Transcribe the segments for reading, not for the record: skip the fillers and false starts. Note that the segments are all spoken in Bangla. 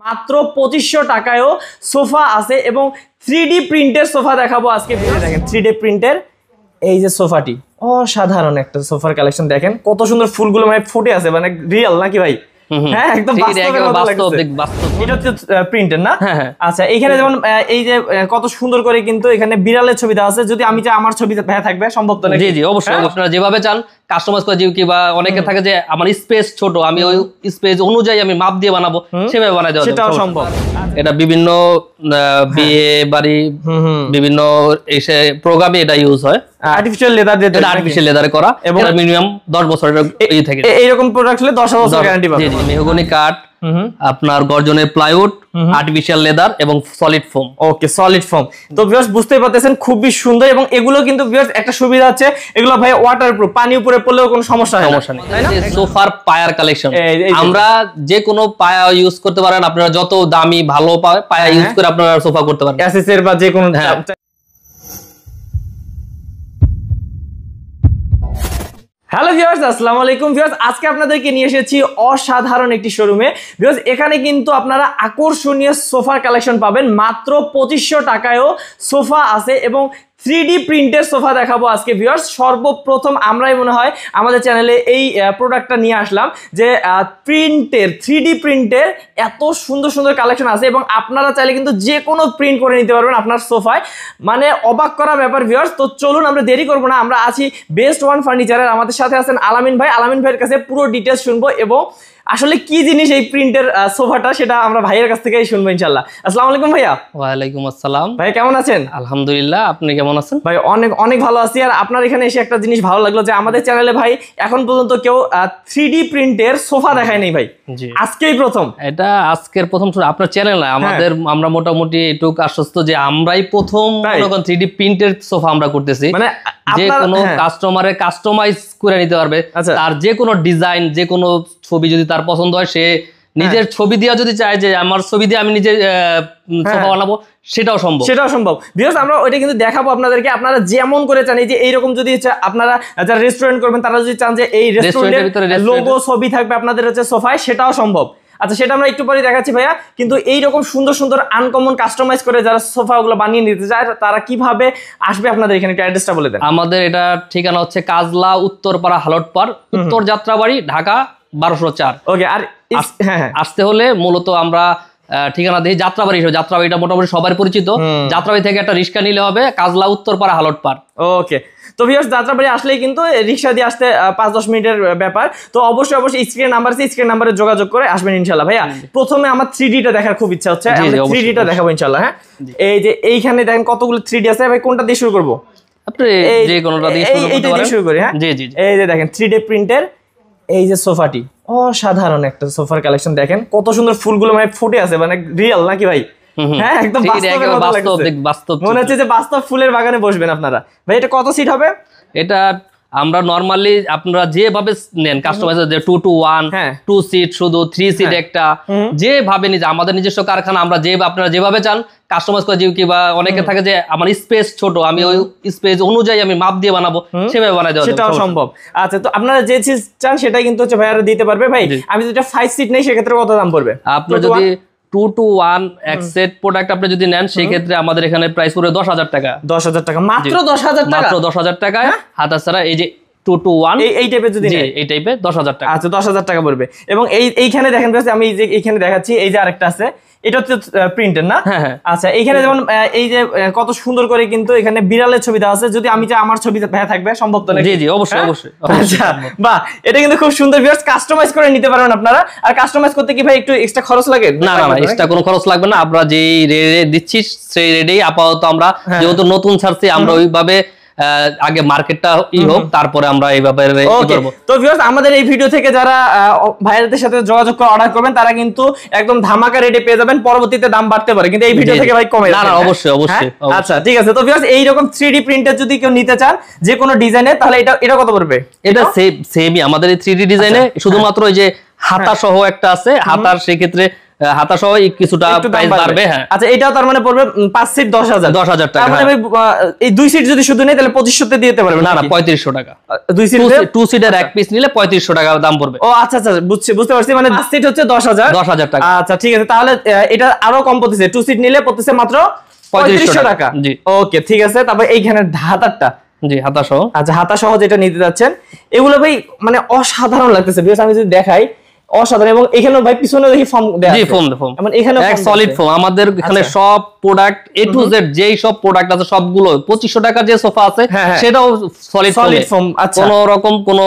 মাত্র 2500 টাকায়ও সোফা আছে এবং 3D প্রিন্টের সোফা দেখাবো আজকে। দেখেন 3D প্রিন্টের এই যে সোফাটি, অসাধারণ একটা সোফার কালেকশন। দেখেন কত সুন্দর ফুলগুলো মানে ফুটে আছে, মানে রিয়েল নাকি ভাই? হ্যাঁ, একদম বাস্তব। এটা হচ্ছে প্রিন্টের না? আচ্ছা, এখানে যেমন এই যে কত সুন্দর করে কিন্তু এখানে বিড়ালের ছবি দেওয়া আছে। যদি আমি চাই আমার ছবি থাকবে, সম্ভব তো? জি জি, অবশ্যই। আপনারা যেভাবে চান কাস্টমাইজ করে, কিংবা অনেকে থাকে যে আমার স্পেস ছোট, আমি ওই স্পেস অনুযায়ী আমি মাপ দিয়ে বানাবো, সেভাবে বানাই দেওয়া সেটাও সম্ভব। এটা বিভিন্ন বিয়ে বাড়ি, বিভিন্ন এসে প্রোগ্রামে এটা ইউজ হয়। আর্টিফিশিয়াল লেদার দিয়ে, এটা আর্টিফিশিয়াল লেদারে করা এবং মিনিমাম 10 বছরের এই থাকে। এইরকম প্রোডাক্ট হলে 10 বছর গ্যারান্টি পাবে। জি জি, মেহগনি কাঠ, আপনার গর্জনের প্লাইউড, আর্টিফিশিয়াল লেদার এবং সলিড ফোম। ওকে, সলিড ফোম। তো ভিউয়ার্স বুঝতেই পারতেছেন খুবই সুন্দর। এবং এগুলো কিন্তু ভিউয়ার্স একটা সুবিধা আছে, এগুলো ভাই ওয়াটারপ্রুফ, পানি উপরে পড়লেও কোনো সমস্যা নেই। সোফার পায়ার কালেকশন, আমরা যে কোনো পায়া ইউজ করতে পারেন। আপনারা যত দামি ভালো পায়া ইউজ করে আপনারা সোফা করতে পারেন, এসএস এর বা যে কোনো। হ্যালো ভিউয়ার্স, আসসালামু আলাইকুম ভিউয়ার্স। আজকে আপনাদেরকে নিয়ে এসেছি অসাধারণ একটি শোরুমে। ভিউয়ার্স এখানে কিন্তু আপনারা আকর্ষণীয় সোফার কালেকশন পাবেন। মাত্র 2500 টাকায়ও সোফা আছে এবং 3D প্রিন্টের সোফা দেখাবো আজকে ভিউয়ার্স। সর্বপ্রথম আমরাই মনে হয় আমাদের চ্যানেলে এই প্রোডাক্টটা নিয়ে আসলাম, যে প্রিন্টের 3D প্রিন্টের এত সুন্দর সুন্দর কালেকশন আছে এবং আপনারা চাইলে কিন্তু যে কোনো প্রিন্ট করে নিতে পারবেন আপনার সোফায়। মানে অবাক করা ব্যাপার ভিউয়ার্স। তো চলুন আমরা দেরি করবো না, আমরা আছি বেস্ট ওয়ান ফার্নিচারের। আমাদের সাথে আছেন আলামিন ভাই। আলামিন ভাইয়ের কাছে পুরো ডিটেলস শুনবো এবং আসলে কি জিনিস এই প্রিন্টের সোফাটা, সেটা আমরা ভাইয়ের কাছ থেকেই শুনবো ইনশাআল্লাহ। আসসালামু আলাইকুম ভাইয়া। ওয়ালাইকুম আসসালাম। ভাই কেমন আছেন? আলহামদুলিল্লাহ, আপনি কেমন আছেন? ভাই অনেক অনেক ভালো আছি। আর আপনার এখানে এসে একটা জিনিস ভালো লাগলো, যে আমাদের চ্যানেলে ভাই এখন পর্যন্ত কেউ 3D প্রিন্টের সোফা দেখায় নাই ভাই, আজকেই প্রথম। এটা আজকের প্রথম আপনার চ্যানেল না আমাদের, আমরা মোটামুটি এটুকু আশ্বস্ত যে আমরাই প্রথম 3D প্রিন্টের সোফা আমরা করতেছি। মানে যে কোনো কাস্টমারে কাস্টমাইজ করে নিতে পারবে, তার যে কোনো ডিজাইন, যে কোনো ছবি যদি তার পছন্দ হয়, সে নিজের ছবি দিয়ে যদি চায় যে আমার ছবি দিয়ে আমি নিজে সোফা বানাবো, সেটাও সম্ভব। ভিউয়ার্স আমরা ওইটা কিন্তু দেখাবো আপনাদেরকে। আপনারা যেমন করে চান, এই যে এইরকম যদি আপনারা যারা রেস্টুরেন্ট করবেন, তারা যদি চান যে এই রেস্টুরেন্টের লোগো ছবি থাকবে আপনাদের হচ্ছে সোফায়, সেটাও সম্ভব। আচ্ছা, সেটা আমরা একটু পরে দেখাচ্ছি ভাইয়া। কিন্তু এইরকম সুন্দর সুন্দর আনকমন কাস্টমাইজ করে যারা সোফাগুলো বানিয়ে নিতে চায়, তারা কিভাবে আসবে আপনাদের এখানে, একটু অ্যাড্রেসটা বলে দেন। আমাদের এটা ঠিকানা হচ্ছে কাজলা, উত্তরপাড়া, হালটপাড়, উত্তর যাত্রাবাড়ি, ঢাকা 1204। ওকে। আর আসতে হলে মূলত আমরা ঠিকানা দিই যাত্রাবাড়ি। যাত্রাবাড়িটা মোটামুটি সবার পরিচিত। যাত্রাবাড়ি থেকে একটা রিক্সা নিলে হবে কাজলা, উত্তরপাড়া, হালটপাড়। ওকে। তো ভিউয়ার্স যাত্রাবাড়ি আসলেই কিন্তু রিক্সা দিয়ে আসতে 5-10 মিনিটের ব্যাপার। তো অবশ্যই স্ক্রিন নাম্বার আছে, স্ক্রিন নাম্বারে যোগাযোগ করে আসবেন ইনশাআল্লাহ। ভাইয়া প্রথমে আমার 3Dটা দেখার খুব ইচ্ছা হচ্ছে, আমরা 3Dটা দেখাবো ইনশাআল্লাহ। হ্যাঁ, এই যে এইখানে দেখেন কতগুলো 3D আছে ভাই, কোনটা দিয়ে শুরু করব? আপনি যে কোনটা দিয়ে শুরু করি। হ্যাঁ, এই যে দেখেন 3D প্রিন্টের এই যে সোফাটি, অসাধারণ একটা সোফার কালেকশন। দেখেন কত সুন্দর ফুলগুলো মানে ফুটে আছে, মানে রিয়েল নাকি ভাই? হ্যাঁ, একদম বাস্তব। মনে হচ্ছে যে বাস্তব ফুলের বাগানে বসবেন আপনারা। ভাই এটা কত সিট হবে? এটা আমরা নরমালি আপনারা যেভাবে নেন কাস্টমাইজার, যে 2 to 1, 2 সিট শুধু, 3 সিট একটা, যেভাবে নিজে আমাদের নিজস্ব কারখানা, আমরা আপনারা যেভাবে চান কাস্টমাইজ করে, কিংবা অনেকে থাকে যে আমার স্পেস ছোট, আমি ওই স্পেস অনুযায়ী আমি মাপ দিয়ে বানাবো, সেভাবে বানাই দেওয়া, সেটাও সম্ভব। আচ্ছা, তো আপনারা যে চিজ চান সেটাই কিন্তু হচ্ছে ভাইয়ারা দিতে পারবে। ভাই আমি যেটা 5 সিট নেই, সেক্ষেত্রে কত দাম পড়বে? আপনার যদি 2 to 1 এক সেট প্রোডাক্ট আপনি যদি নেন, সেই ক্ষেত্রে আমাদের এখানে প্রাইস পড়বে 10,000 টাকা। 10,000 টাকা, মাত্র 10,000 টাকা, মাত্র 10,000 টাকায়। হাত ছাড়া এই যে 2 to 1 এই টাইপের যদি এই টাইপের 10,000 টাকা। আচ্ছা, 10,000 টাকা পড়বে। এবং এইখানে দেখেন আমি এই যে এইখানে দেখাচ্ছি, এই যে আরেকটা আছে, এটা হচ্ছে প্রিন্টের না? আচ্ছা, এইখানে যেমন এই যে কত সুন্দর করে কিন্তু এখানে বিড়ালের ছবি দেওয়া আছে। যদি আমি চাই আমার ছবি থাকবে, সম্ভব তো? জি জি, অবশ্যই অবশ্যই। আচ্ছা, বাহ, এটা কিন্তু খুব সুন্দর ভিউয়ার্স, কাস্টমাইজ করে নিতে পারবেন আপনারা। আর কাস্টমাইজ করতে কি ভাই একটু এক্সট্রা খরচ লাগে? না না, এক্সট্রা কোনো খরচ লাগবে না। আমরা যেই রেটে দিচ্ছি সেই রেটেই আপাতত, আমরা যেহেতু নতুন ছাড়ছি, আমরা ওইভাবে আগে মার্কেটটা হোক, তারপরে আমরা এই ব্যাপারে করব। তো ভিউয়ার্স আমাদের এই ভিডিও থেকে যারা ভাইয়ারদের সাথে যোগাযোগ করে অর্ডার করবেন, তারা কিন্তু একদম ধামাকা রেটে পেয়ে যাবেন। পরবর্তীতে দাম বাড়তে পারে, কিন্তু এই ভিডিও থেকে ভাই কমে না না, অবশ্যই অবশ্যই। আচ্ছা, ঠিক আছে। তো ভিউয়ার্স এইরকম 3D প্রিন্টার যদি কেউ নিতে চান যে কোনো ডিজাইনের, তাহলে এটা কত পড়বে? এটা সেমই আমাদের এই 3D ডিজাইনে, শুধুমাত্র ওই যে হাতা সহ একটা আছে, হাতার সেই ক্ষেত্রে হাতা সহ কিছুটা প্রাইস বাড়বে। হ্যাঁ আচ্ছা, এটাও তার মানে পড়বে 5 সিট 10,000 টাকা। তার মানে এই 2 সিট যদি শুধু নেই তাহলে 2500 তে দিতে পারবেন? না 3500 টাকা। 2 সিটের এক পিস নিলে 3500 টাকা দাম পড়বে। ও আচ্ছা আচ্ছা, বুঝতে পারছি। মানে 5 সিট হচ্ছে 10,000 টাকা। আচ্ছা ঠিক আছে, তাহলে এটা আরো কম পড়তেছে। 2 সিট নিলে পড়তেছে মাত্র 3500 টাকা। জি ওকে ঠিক আছে। তারপর এইখানে হাতারটা, জি হাতা সহ। আচ্ছা হাতা সহ যেটা নিতে যাচ্ছেন, এগুলো ভাই মানে অসাধারণ লাগতেছে। আমি যদি দেখাই অসাধারণ। এবং এখানে ভাই পিছনে দেখি ফর্ম দেয়া আছে। জি ফোম মানে এখানে এক সলিড ফোম। আমাদের এখানে সব প্রোডাক্ট A to Z যেই সব প্রোডাক্ট আছে সবগুলো 2500 টাকা যে সোফা আছে সেটাও সলিড ফোম। আচ্ছা, কোনো রকম কোনো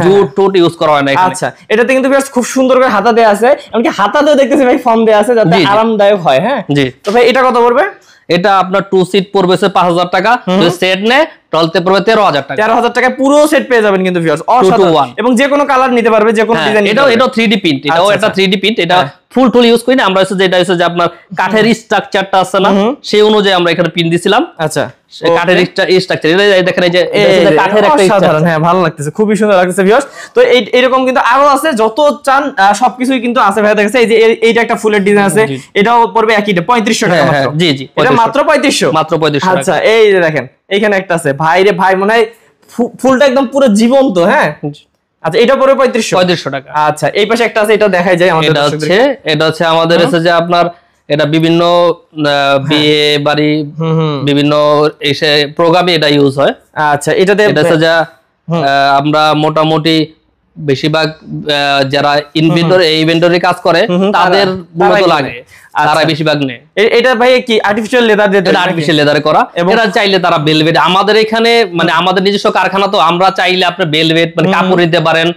জুট টুট ইউজ করা হয় না এখানে। আচ্ছা, এটাতে কিন্তু বেশ খুব সুন্দর করে হাতা দেয়া আছে। এমনকি হাতাতেও দেখতেছি ভাই ফর্ম দেয়া আছে যাতে আরামদায়ক হয়। হ্যাঁ জি। তো ভাই এটা কত পড়বে? এটা আপনার 2 সিট পড়বে 5000 টাকা, যদি সেট নেয় টলতে পড়বে 13000 টাকা। 13000 টাকা পুরো সেট পেয়ে যাবেন কিন্তু ভিউয়ার্স। অসাধারণ। এবং যে কোনো কালার নিতে পারবে, যে কোনো ডিজাইন। এটাও 3D প্রিন্ট। এটাও একটা 3D প্রিন্ট। এটা ফুল ইউজ করি না আমরা, যেটা হচ্ছে যে আপনার কাঠের স্ট্রাকচারটা আছে না, সেই অনুযায়ী আমরা এখানে প্রিন্ট দিছিলাম। আচ্ছা, কাঠের স্ট্রাকচার এটা দেখেন, এই যে কাঠের একটা অসাধারণ। হ্যাঁ ভালো লাগতেছে, খুবই সুন্দর লাগতেছে ভিউয়ার্স। তো এরকম কিন্তু আরো আছে, যত চান সবকিছুই কিন্তু আছে ভাই। দেখেন এই যে এইটা একটা ফুলের ডিজাইন আছে, এটাও পড়বে একই 3500 টাকা মাত্র। জি জি, এটা মাত্র 3500 টাকা। আচ্ছা, এই যে দেখেন এইখানে একটা আছে ভাই রে ভাই, মনে হয় ফুলটা একদম পুরো জীবন্ত। হ্যাঁ আচ্ছা, এটা পড়বে 3500 টাকা। আচ্ছা, এই পাশে একটা আছে, এটা দেখাই যায় আমাদের। এটা হচ্ছে আমাদের হচ্ছে যে আপনার এটা বিভিন্ন বিয়ে বাড়ি বিভিন্ন এসে প্রোগ্রামে এটা ইউজ হয়। আচ্ছা, এটাতে এটা হচ্ছে যে আমরা মোটামুটি বেশিরভাগ যারা ইনভেন্টরি কাজ করে তাদের মূলত লাগে, তারা বেশিরভাগ নেয়। এটা ভাই কি আর্টিফিশিয়াল লেদার দিয়ে? এটা আর্টিফিশিয়াল লেদারে করা। এরা চাইলে তারা ভেলভেট, আমাদের এখানে মানে আমাদের নিজস্ব কারখানা, তো আমরা চাইলে আপনি ভেলভেট মানে কাপড় নিতে পারেন,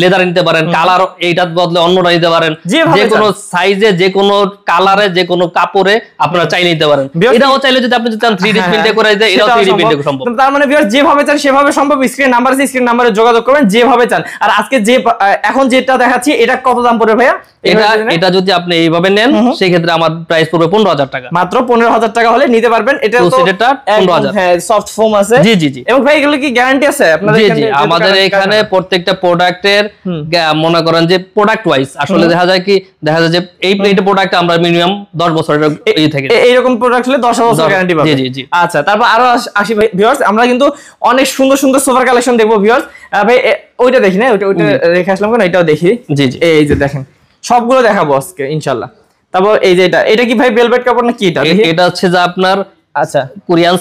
লেদার নিতে পারেন, কালার এইটার বদলে অন্যটা নিতে পারেন, যে কোনো সাইজে যে কোনো কালারে যে কোনো কাপড়ে আপনারা চাইলে নিতে পারেন। এটাও চাইলে যদি আপনি চান 3D প্রিন্টে করে দেয়, এটাও 3D প্রিন্টে সম্ভব। তার মানে ভিউয়ার্স যেভাবে চান সেভাবে সম্ভব। স্ক্রিন নাম্বার আছে, স্ক্রিন নাম্বারে যোগাযোগ করবেন যেভাবে চান। আর আজকে যে এখন যেটা দেখাচ্ছি এটা কত দাম পড়বে ভাইয়া? এটা যদি আপনি এইভাবে নেন সেই ক্ষেত্রে আমার প্রাইস পড়বে 15000 টাকা। মাত্র 15000 টাকা হলে নিতে পারবেন। এটা তো 15000। হ্যাঁ সফট ফোম আছে। জি জি জি। এবং ভাই এগুলো কি গ্যারান্টি আছে আপনাদের এখানে? জি জি, আমাদের এখানে প্রত্যেকটা প্রোডাক্টের মনে করেন যে প্রোডাক্ট ওয়াইজ আসলে দেখা যায় এই প্রোডাক্ট আমরা মিনিমাম 10 বছরের থেকে এইরকম প্রোডাক্ট হলে 10 বছর গ্যারান্টি পাবেন। জি জি। আচ্ছা, তারপর আরো আসি ভাই ভিউয়ার্স, আমরা কিন্তু অনেক সুন্দর সুন্দর সোফার কালেকশন দেখবো ভিউয়ার্স। ভাই ওইটা দেখি না, ওইটা রেখে আসলাম কেন, এটাও দেখি। জি জি, এই যে দেখেন সবগুলো দেখাবো আজকে ইনশাআল্লাহ। তারপর এই যে এটা কি ভাই ভেলভেট কাপড় না কি? এটা হচ্ছে যে আপনার আচ্ছা কোরিয়ান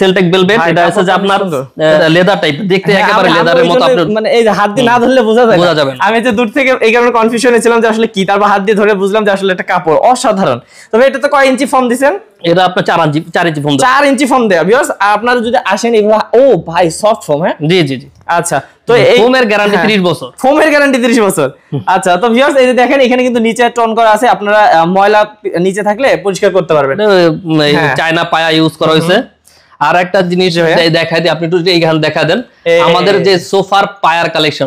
সেলটেক ভেলভেট। এটা হচ্ছে যে আপনার লেদার টাইপ, দেখতে একেবারে লেদারের মতো। আপনি মানে এই যে হাত দিয়ে না ধরলে বোঝা যাবে না। আমি যে দূর থেকে এই কারণে কনফিউশনে ছিলাম যে আসলে কি, তারপর হাত দিয়ে ধরে বুঝলাম যে আসলে এটা কাপড়। অসাধারণ। তবে এটা তো কয় ইঞ্চি ফর্ম দিবেন? এটা আপনার 4 ইঞ্চি ফর্ম। 4 ইঞ্চি ফর্ম দেয়া ভিউয়ার্স। আপনারা যদি আসেন এগুলো, ও ভাই সফট ফর্ম। হ্যাঁ জি জি জি। আচ্ছা, তো এই ফোমের গ্যারান্টি 30 বছর। ফোমের গ্যারান্টি 30 বছর। আচ্ছা, তো ভিউয়ার্স এই যে দেখেন এখানে কিন্তু নিচে টন করা আছে, আপনারা ময়লা নিচে থাকলে পরিষ্কার করতে পারবেন। চায়না পায়া ইউজ করা হয়েছে। আর একটা জিনিস দেখাই দিই, আপনি একটু এইখানে দেখা দেন আমাদের যে সোফার পায়ার কালেকশন।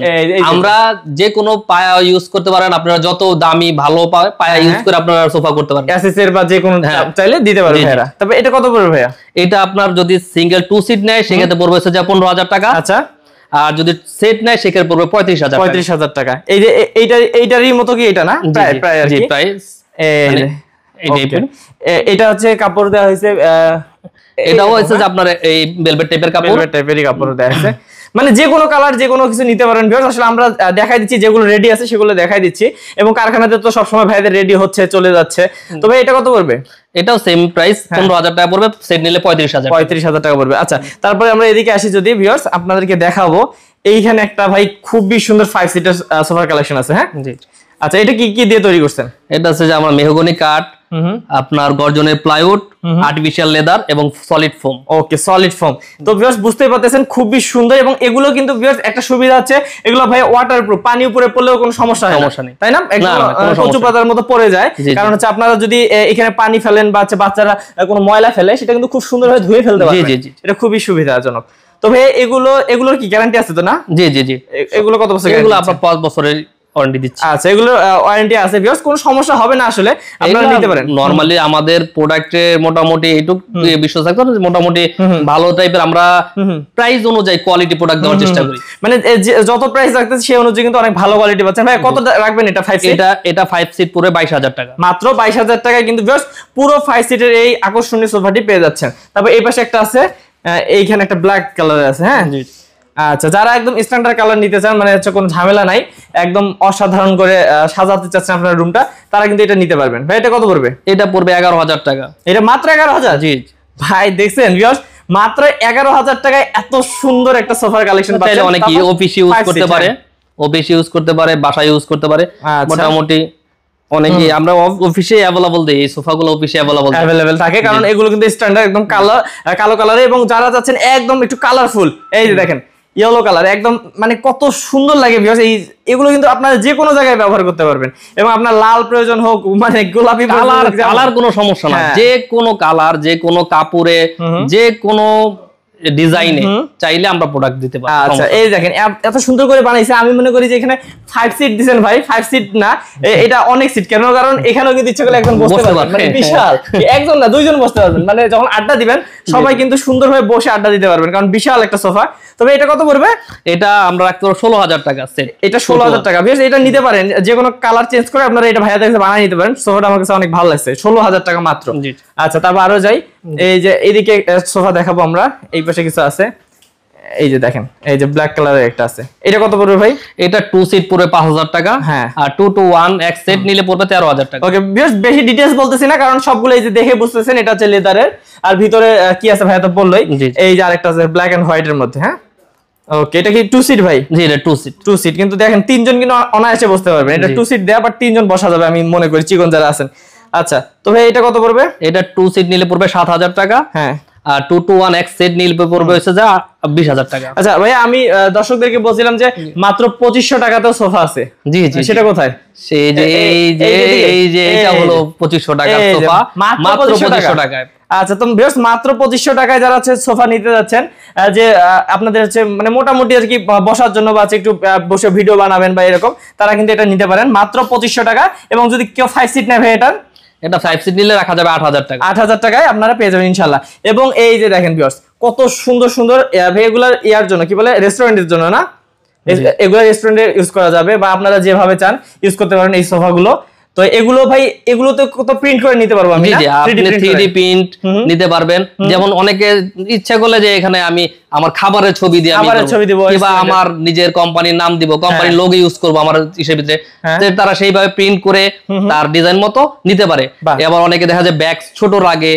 আমরা যে কোনো পায়া ইউজ করতে পারেন, আপনারা যত দামি ভালো পায়া ইউজ করে আপনারা সোফা করতে পারেন। এসএসএর বা যে কোনো চাইলে দিতে পারবেন ভাইরা। তবে এটা কত পড়বে ভাইয়া? এটা আপনার যদি সিঙ্গেল 2 সিট নেয় সেক্ষেত্রে পড়বে হচ্ছে 15000 টাকা। আচ্ছা, আর যদি সেট নেয় সেক্ষেত্রে পড়বে 35000 টাকা। এই যে এইটারই মতো কি এটা না? প্রায় আর কি প্রাইস। এটা হচ্ছে কাপড় দেওয়া হয়েছে, এটাও হচ্ছে যে আপনার এই ভেলভেট টাইপের কাপড়, ভেলভেট টাইপেরই কাপড় দেওয়া আছে। মানে যে কোনো কালার যে কোনো কিছু নিতে পারেন ভিউয়ার্স। আসলে আমরা দেখাই দিচ্ছি যেগুলো রেডি আছে সেগুলো দেখাই দিচ্ছি, এবং কারখানাতে তো সবসময় ভাইদের রেডি হচ্ছে চলে যাচ্ছে। তবে এটা কত পড়বে? এটাও সেম প্রাইস 15000 টাকা পড়বে, সেট নিলে 35000 টাকা পড়বে। আচ্ছা, তারপরে আমরা এদিকে আসি যদি ভিউয়ার্স, আপনাদেরকে দেখাবো এইখানে একটা ভাই খুবই সুন্দর 5 সিটার সোফার কালেকশন আছে। হ্যাঁ জি। আচ্ছা, এটা কি কি দিয়ে তৈরি করছেন? এটা হচ্ছে যে আমরা মেহগনি কাঠ, আপনার গর্জনের প্লাইউড, আর্টিফিশিয়াল লেদার এবং সলিড ফোম। ওকে, সলিড ফোম। তো ভিউয়ার্স বুঝতেই পারতেছেন খুবই সুন্দর। এবং এগুলো কিন্তু ভিউয়ার্স একটা সুবিধা আছে, এগুলো ভাই ওয়াটারপ্রুফ, পানি উপরে পড়লেও কোনো সমস্যা নেই, তাই না? কচু পাতার মতো পড়ে যায়। কারণ হচ্ছে আপনারা যদি এখানে পানি ফেলেন বা বাচ্চারা কোনো ময়লা ফেলে, সেটা কিন্তু খুব সুন্দরভাবে ধুয়ে ফেলতে পারবেন। এটা খুবই সুবিধাজনক। তবে এগুলোর কি গ্যারান্টি আছে তো না? জি জি জি। এগুলো কত বছর? এগুলো আপনার 5 বছরের ওয়ারেন্টি দিচ্ছি। আচ্ছা, এগুলো ওয়ারেন্টি আছে ভিউয়ার্স, কোনো সমস্যা হবে না আসলে, আপনারা নিতে পারেন। নরমালি আমাদের প্রোডাক্টে মোটামুটি এইটুক বিশ্বাস থাকতো, মোটামুটি ভালো টাইপের আমরা প্রাইস অনুযায়ী কোয়ালিটি প্রোডাক্ট দেওয়ার চেষ্টা করি। মানে যত প্রাইস রাখতেছে সেই অনুযায়ী কিন্তু অনেক ভালো কোয়ালিটি পাচ্ছেন। ভাই কত রাখবেন এটা 5 সিট? এটা 5 সিট পুরো 22,000 টাকা, মাত্র 22,000 টাকায় কিন্তু ভিউয়ার্স পুরো 5 সিটের এই আকর্ষণীয় সোফাটি পেয়ে যাচ্ছেন। তারপর এই পাশে একটা আছে, এইখানে একটা ব্ল্যাক কালার আছে। হ্যাঁ, আচ্ছা, যারা একদম স্ট্যান্ডার্ড কালার নিতে চান, মানে হচ্ছে কোনো ঝামেলা নাই, একদম অসাধারণ করে সাজাতে চাচ্ছেন আপনার রুমটা, তারা কিন্তু এটা নিতে পারবেন। ভাই এটা কত পড়বে? এটা পড়বে 11,000 টাকা। এটা মাত্র 11,000? জি ভাই দেখছেন ভিউয়ার্স, মাত্র 11,000 টাকায় এত সুন্দর একটা সোফার কালেকশন পাচ্ছেন। অনেকে অফিস ইউজ করতে পারে, অফিস ইউজ করতে পারে, বাসায় ইউজ করতে পারে, মোটামুটি অনেকে আমরা অফিসে अवेलेबल দেই, এই সোফাগুলো অফিসে अवेलेबल থাকে, কারণ এগুলো কিন্তু স্ট্যান্ডার্ড একদম কালো কালারে, এবং যারা যাচ্ছেন একদম একটু কালারফুল, এই যে দেখেন ইয়েলো কালার, একদম মানে কত সুন্দর লাগে ভিউয়ার্স। এগুলো কিন্তু আপনারা যে কোনো জায়গায় ব্যবহার করতে পারবেন, এবং আপনার লাল প্রয়োজন হোক, মানে গোলাপি কালার কোনো সমস্যা না, যে কোনো কালার, যে কোনো কাপড়ে, যে কোনো ডিজাইনে চাইলে আমরা প্রোডাক্ট দিতে পারি। আচ্ছা, এই দেখেন এত সুন্দর করে বানাইছে। আমি মনে করি যে এখানে 5 সিট দিবেন ভাই, 5 সিট না, এটা অনেক সিট। কেন? কারণ এখানেও কিন্তু ইচ্ছা করলে একজন বসতে পারবেন, মানে বিশাল, একজন না দুইজন বসতে পারবেন। মানে যখন আড্ডা দিবেন সবাই কিন্তু সুন্দরভাবে বসে আড্ডা দিতে পারবেন, কারণ বিশাল একটা সোফা। তবে এটা কত পড়বে? এটা আমরা রাখতে পারবো 16,000 টাকা সেট। এটা 16,000 টাকা। বেশ, এটা নিতে পারেন, যে কোনো কালার চেঞ্জ করে আপনারা এটা ভাইয়াদের কাছে বানিয়ে নিতে পারেন। সোফাটা আমার কাছে অনেক ভালো লাগছে, 16,000 টাকা মাত্র। আচ্ছা, তারপর আরো যাই, এই যে এইদিকে সোফা দেখাবো আমরা, এই পাশে কিছু আছে, এই যে দেখেন, এই যে ব্ল্যাক কালারের একটা আছে, এটা কত পড়বে ভাই? এটা 2 সিট পড়বে 5,000 টাকা। হ্যাঁ, আর 2 to 1 এক সেট নিলে পড়বে 13,000 টাকা। ওকে, বেশি ডিটেইলস বলতেছি না, কারণ সবগুলো এই যে দেখে বুঝতেছেন এটা হচ্ছে লেদারের। আর ভিতরে কি আছে ভাইয়া তো বললোই, এই যে আরেকটা আছে ব্ল্যাক এন্ড হোয়াইট এর মধ্যে। হ্যাঁ, ওকে, এটা কি 2 সিট ভাই? জি, এটা 2 সিট। 2 সিট, কিন্তু দেখেন তিনজন কিন্তু অনায়াসে বসতে পারবেন। এটা 2 সিট দেয়া, বাট তিনজন বসা যাবে আমি মনে করি, চিকন যারা আছেন। আচ্ছা, তো ভাই এটা কত পড়বে? এটা 2 সিট নিলে পড়বে 7,000 টাকা। হ্যাঁ, আর 2 to 1 এক সেট নিলে পড়বে হচ্ছে যা 20,000 টাকা। আচ্ছা ভাই, আমি দর্শকদেরকে বলছিলাম যে মাত্র 2500 টাকাতেও সোফা আছে। জি জি, সেটা কোথায়? সেই যে এই যে এটা হলো 2500 টাকার সোফা, মাত্র 2500 টাকায়। আচ্ছা, তো বেশ, মাত্র 2500 টাকায় যারা হচ্ছে সোফা নিতে যাচ্ছেন, যে আপনাদের হচ্ছে মানে মোটামুটি আর কি বসার জন্য বা একটু বসে ভিডিও বানাবেন বা এরকম, তারা কিন্তু এটা নিতে পারেন মাত্র 2500 টাকা। এবং যদি কেউ 5 সিট নেয় ভাই, এটা 5 সিট নিলে রাখা যাবে 8,000 টাকা। 8,000 টাকায় আপনারা পেয়ে যাবেন ইনশাআল্লাহ। এবং এই যে দেখেন ভিউয়ার্স, কত সুন্দর সুন্দর রেগুলার ইয়ার জন্য, কি বলে, রেস্টুরেন্টের জন্য না, এগুলো রেস্টুরেন্টে ইউজ করা যাবে, বা আপনারা যেভাবে চান ইউজ করতে পারেন এই সোফাগুলো। তো এগুলো ভাই, এগুলো তো কত প্রিন্ট করে নিতে পারবো আমি, আপনি 3D প্রিন্ট নিতে পারবেন। যেমন অনেকে ইচ্ছা করলে যে এখানে আমি আমার খাবারের ছবি দিয়ে দিব, কিংবা আমার নিজের কোম্পানির নাম দিব, কোম্পানির লোগো ইউজ করব আমার হিসেবে, তারা সেইভাবে প্রিন্ট করে তার ডিজাইন মতো নিতে পারে। আবার অনেকে দেখা যায় ব্যাগ ছোট লাগে,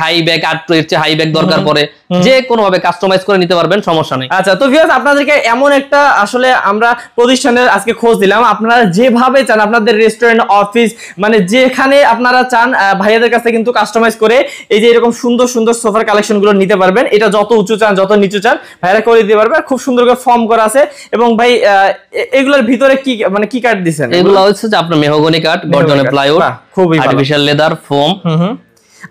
হাই ব্যাগ, আর হাই ব্যাগ দরকার পড়ে, যে কোনো ভাবে কাস্টমাইজ করে নিতে পারবেন, সমস্যা নেই। আচ্ছা, তো ভিউয়ার্স, আপনাদেরকে এমন একটা আসলে আমরা প্রতিষ্ঠানের আজকে খোঁজ দিলাম, আপনারা যেভাবে চান আপনাদের রেস্টুরেন্ট, অফিস, মানে যেখানে আপনারা চান ভাইয়াদের কাছে কিন্তু কাস্টমাইজ করে এই যে এরকম সুন্দর সুন্দর সোফার কালেকশন গুলো নিতে পারবেন। এটা যত উঁচু চান, যত নিচু চান, ভাইয়ারা করে দিতে পারবে। খুব সুন্দর করে ফর্ম করা আছে। এবং ভাই এগুলোর ভিতরে কি মানে কি কাঠ দিবেন? এগুলো হচ্ছে যে আপনার মেহগনি কাঠ, গর্জনে প্লাইউড, খুবই আর্টিফিশিয়াল লেদার, ফোম।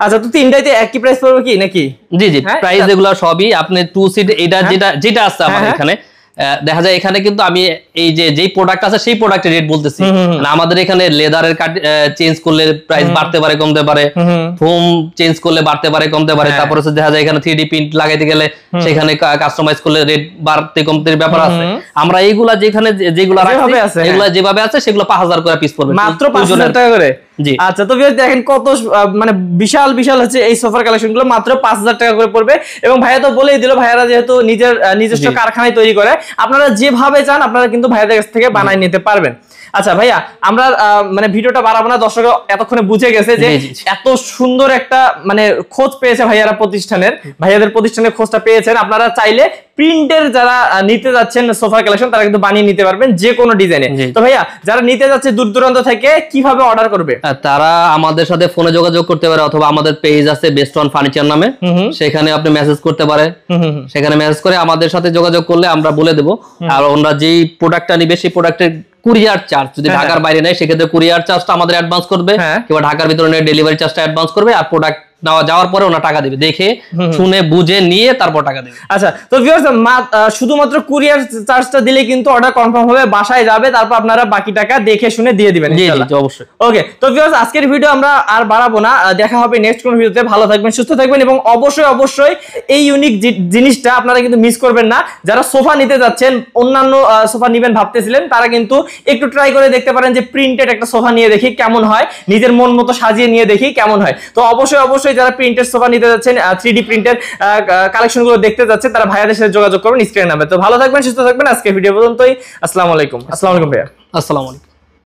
আচ্ছা, তো তিনটাইতে একই প্রাইস পড়বে কি নাকি? জি জি, প্রাইস এগুলো সবই আপনি 2 সিট, এটা যেটা আছে আমাদের এখানে দেখা যায়, এখানে কিন্তু আমি এই যে যেই প্রোডাক্ট আছে সেই প্রোডাক্টের রেট বলতেছি। মানে আমাদের এখানে লেদারের কাট চেঞ্জ করলে প্রাইস বাড়তে পারে, কমতে পারে, ফোম চেঞ্জ করলে বাড়তে পারে, কমতে পারে। তারপর হচ্ছে দেখা যায় এখানে 3D প্রিন্ট লাগাইতে গেলে সেখানে কাস্টমাইজ করলে রেট বাড়তে কমতে ব্যাপার আছে। আমরা এইগুলা যেখানে যেগুলা রাখছি, এগুলা যেভাবে আছে সেগুলো 5,000 করে পিস পড়বে, মাত্র 5,000 টাকা করে। আচ্ছা, তো দেখেন কত মানে বিশাল বিশাল হচ্ছে এই সোফার কালেকশন গুলো, মাত্র 5,000 টাকা করে পড়বে। এবং ভাইয়া তো বলেই দিল, ভাইয়ারা যেহেতু নিজস্ব কারখানায় তৈরি করে, আপনারা যেভাবে চান আপনারা কিন্তু ভাইয়াদের কাছ থেকে বানাই নিতে পারবেন। আচ্ছা ভাইয়া, আমরা মানে ভিডিওটা বাড়াবো না, দর্শক এতক্ষণে বুঝে গেছে যে এত সুন্দর একটা মানে খোঁজ পেয়েছে ভাইয়াদের প্রতিষ্ঠানের খোঁজটা পেয়েছেন। আপনারা চাইলে প্রিন্টের যারা নিতে যাচ্ছেন সোফা কালেকশন, তারা কিন্তু বানিয়ে নিতে পারবেন যে কোনো ডিজাইনে। তো ভাইয়া, যারা নিতে যাচ্ছে দূর দূরান্ত থেকে, কিভাবে অর্ডার করবে? তারা আমাদের সাথে ফোনে যোগাযোগ করতে পারে, অথবা আমাদের পেজ আছে বেস্ট অন ফার্নিচার নামে, সেখানে আপনি মেসেজ করতে পারে। সেখানে মেসেজ করে আমাদের সাথে যোগাযোগ করলে আমরা বলে দেবো। আর ওনারা যেই প্রোডাক্টটা নিবে সেই প্রোডাক্টের কুরিয়ার চার্জ, যদি ঢাকার বাইরে নেয় সেক্ষেত্রে কুরিয়ার চার্জটা আমাদের অ্যাডভান্স করবে, কিংবা ঢাকার ভিতরে নেয় ডেলিভারি চার্জটা অ্যাডভান্স করবে। আর প্রোডাক্ট যাওয়ার পরে ওনা টাকা দিবে, দেখে শুনে বুঝে নিয়ে তারপর টাকা দিবে। আচ্ছা, তো ভিউয়ার্স শুধুমাত্র কুরিয়ার চার্জটা দিলে কিন্তু অর্ডার কনফার্ম হবে, বাসায় যাবে, তারপর আপনারা বাকি টাকা দেখে শুনে দিয়ে দিবেন ইনশাআল্লাহ। জি অবশ্যই। ওকে, তো ভিউয়ার্স আজকের ভিডিও আমরা আর বাড়াবো না, দেখা হবে নেক্সট কোন ভিডিওতে। ভালো থাকবেন, সুস্থ থাকবেন এবং অবশ্যই এই ইউনিক জিনিসটা আপনারা কিন্তু মিস করবেন না। যারা সোফা নিতে যাচ্ছেন, অন্যান্য সোফা নিবেন ভাবতেছিলেন, তারা কিন্তু একটু ট্রাই করে দেখতে পারেন যে প্রিন্টেড একটা সোফা নিয়ে দেখি কেমন হয়, নিজের মন মতো সাজিয়ে নিয়ে দেখি কেমন হয়। তো অবশ্যই যারা প্রিন্টেড সোফা নিতে যাচ্ছেন, 3D প্রিন্টের কালেকশন গুলো দেখতে যাচ্ছেন, তারা ভাইয়াদের সাথে যোগাযোগ করবেন স্ক্রিনে নাম্বার। তো ভালো থাকবেন, সুস্থ থাকবেন। আজকে ভিডিও পর্যন্তই। আসসালামু আলাইকুম। আসসালামু আলাইকুম ভাইয়া। আসসালামু আলাইকুম।